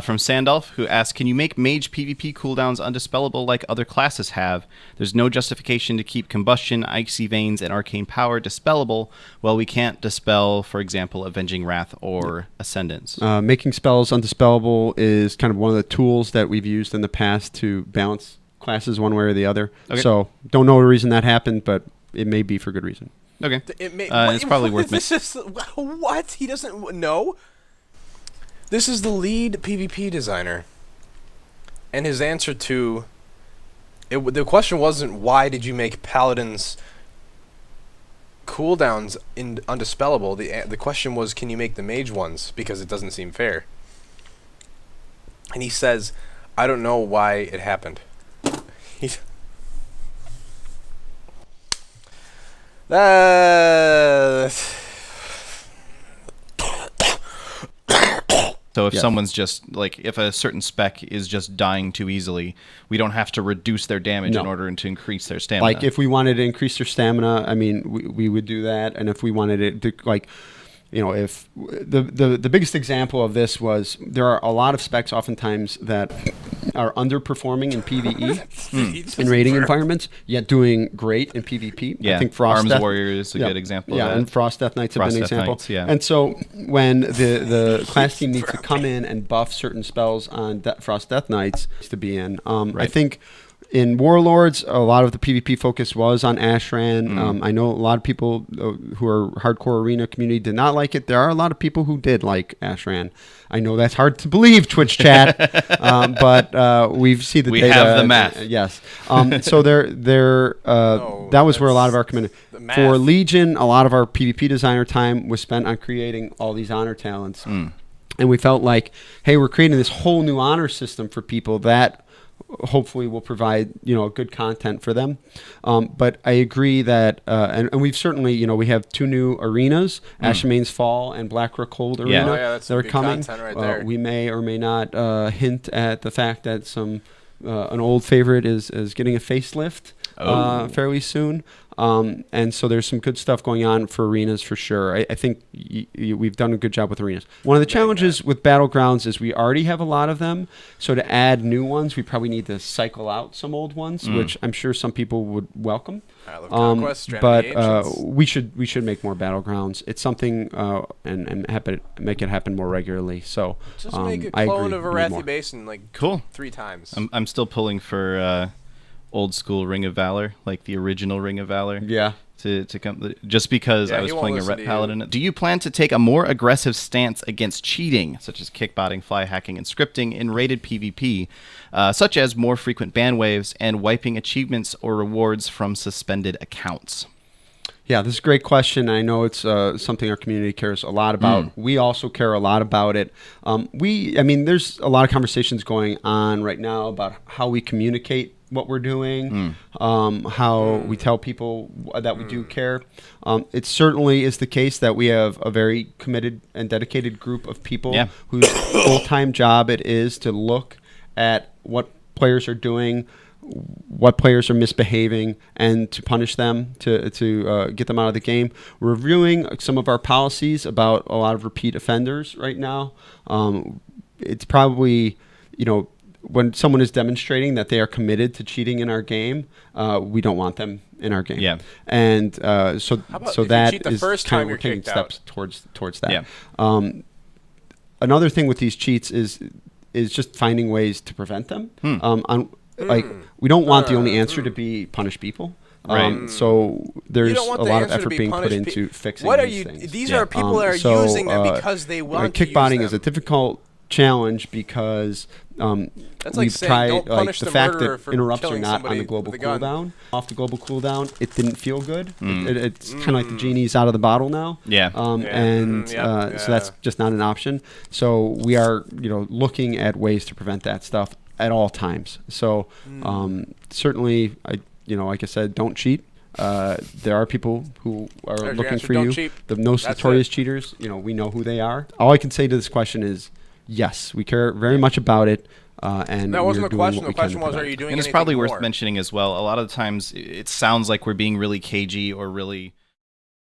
From Sandolph, who asks, can you make mage PvP cooldowns undispellable like other classes have? There's no justification to keep combustion, icy veins, and arcane power dispellable, while we can't dispel, for example, avenging wrath or ascendance. Making spells undispellable is kind of one of the tools that we've used in the past to balance classes one way or the other. Okay. So don't know the reason that happened, but it may be for good reason. Okay. It's probably worth it. What? He doesn't know? This is the lead PvP designer. And his answer to... the question wasn't, why did you make paladins cooldowns undispellable? The question was, can you make the mage ones? Because it doesn't seem fair. And he says, I don't know why it happened. He's... So if someone's just, like, if a certain spec is just dying too easily, we don't have to reduce their damage in order to increase their stamina. Like, if we wanted to increase their stamina, I mean, we would do that. And if we wanted it to, like, you know, if the biggest example of this was there are a lot of specs oftentimes that are underperforming in PvE in raiding environments, yet doing great in PvP. Yeah, I think Frost Arms Death, Warrior is a good example of that. Yeah, and Frost Death Knights have been an example. Knights, yeah. And so when the class team needs to come in and buff certain spells on Frost Death Knights to be in, I think... In Warlords, a lot of the PvP focus was on Ashran. I know a lot of people who are hardcore arena community did not like it. There are a lot of people who did like Ashran. I know that's hard to believe, Twitch chat, but we see the data. We have the math. Yes. So that was where a lot of our community. For Legion, a lot of our PvP designer time was spent on creating all these honor talents. And we felt like, hey, we're creating this whole new honor system for people that hopefully will provide, you know, good content for them. But I agree that, and we've certainly, we have 2 new arenas, Ashmane's Fall and Blackrock Hold Arena that are coming. Right we may or may not hint at the fact that an old favorite is getting a facelift fairly soon. And so there's some good stuff going on for arenas for sure. I think we've done a good job with arenas. One of the challenges with Battlegrounds is we already have a lot of them. So to add new ones, we probably need to cycle out some old ones, which I'm sure some people would welcome. But we should make more Battlegrounds. It's something and make it happen more regularly. So just make a clone of Arathi Basin like 3 times. I'm still pulling for old school Ring of Valor, like the original Ring of Valor. Yeah. To come, just because I was playing a Ret Paladin. Do you plan to take a more aggressive stance against cheating, such as kickbotting, fly hacking, and scripting in rated PvP, such as more frequent ban waves and wiping achievements or rewards from suspended accounts? Yeah, this is a great question. I know it's something our community cares a lot about. We also care a lot about it. There's a lot of conversations going on right now about how we communicate what we're doing, how we tell people that we do care. It certainly is the case that we have a very committed and dedicated group of people whose full-time job it is to look at what players are doing, what players are misbehaving, and to punish them, to get them out of the game. We're reviewing some of our policies about a lot of repeat offenders right now. It's probably, when someone is demonstrating that they are committed to cheating in our game, we don't want them in our game. Yeah. And so that is kind of we're taking steps towards that. Yeah. Another thing with these cheats is just finding ways to prevent them. We don't want the only answer to be punish people. Right. So there's a lot of effort being put into fixing these things. These are people that are using them because they want to use them. Kickbotting is a difficult challenge because we've tried the fact that interrupts are not on the global cooldown, off the global cooldown. It didn't feel good. It's kind of like the genie's out of the bottle now. Yeah. So that's just not an option. So we are looking at ways to prevent that stuff at all times. So certainly, like I said, don't cheat. There are people who are looking for you. Cheat. The most notorious cheaters, we know who they are. All I can say to this question is, yes, we care very much about it. And that wasn't the question. The question was, are you doing anything more? And it's probably worth mentioning as well. A lot of the times, it sounds like we're being really cagey or really